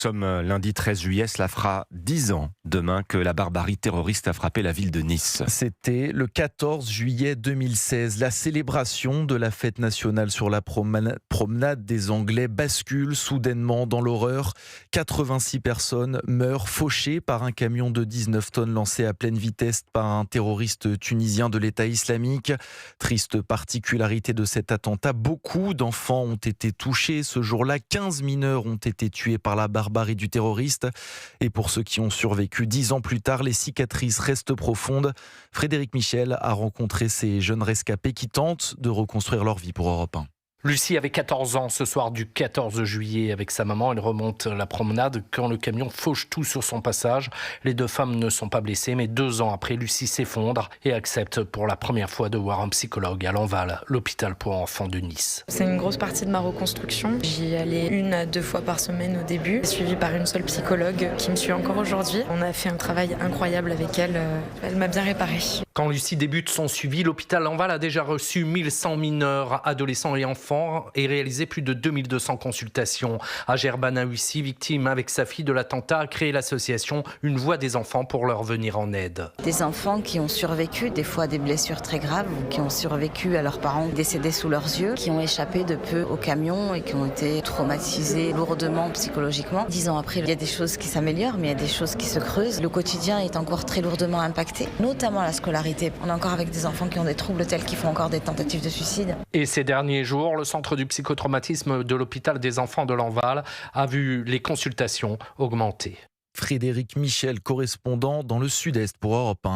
Sommes lundi 13 juillet, cela fera 10 ans demain que la barbarie terroriste a frappé la ville de Nice. C'était le 14 juillet 2016. La célébration de la fête nationale sur la promenade des Anglais bascule soudainement dans l'horreur. 86 personnes meurent fauchées par un camion de 19 tonnes lancé à pleine vitesse par un terroriste tunisien de l'État islamique. Triste particularité de cet attentat, beaucoup d'enfants ont été touchés. Ce jour-là, 15 mineurs ont été tués par la barbarie du terroriste. Et pour ceux qui ont survécu 10 ans plus tard, les cicatrices restent profondes. Frédéric Michel a rencontré ces jeunes rescapés qui tentent de reconstruire leur vie pour Europe 1. Lucie avait 14 ans ce soir du 14 juillet avec sa maman. Elle remonte la promenade quand le camion fauche tout sur son passage. Les deux femmes ne sont pas blessées, mais 2 ans après, Lucie s'effondre et accepte pour la première fois de voir un psychologue à l'Enval, l'hôpital pour enfants de Nice. C'est une grosse partie de ma reconstruction. J'y allais 1 à 2 fois par semaine au début, suivie par une seule psychologue qui me suit encore aujourd'hui. On a fait un travail incroyable avec elle. Elle m'a bien réparée. Quand Lucie débute son suivi, l'hôpital Enval a déjà reçu 1100 mineurs, adolescents et enfants et réalisé plus de 2200 consultations. Ager Banawissi, victime avec sa fille de l'attentat, a créé l'association Une Voix des enfants pour leur venir en aide. Des enfants qui ont survécu, des fois des blessures très graves, qui ont survécu à leurs parents décédés sous leurs yeux, qui ont échappé de peu au camion et qui ont été traumatisés lourdement psychologiquement. 10 ans après, il y a des choses qui s'améliorent, mais il y a des choses qui se creusent. Le quotidien est encore très lourdement impacté, notamment la scolarité. On est encore avec des enfants qui ont des troubles tels qu'ils font encore des tentatives de suicide. Et ces derniers jours, le centre du psychotraumatisme de l'hôpital des enfants de l'Enval a vu les consultations augmenter. Frédéric Michel, correspondant dans le Sud-Est pour Europe 1.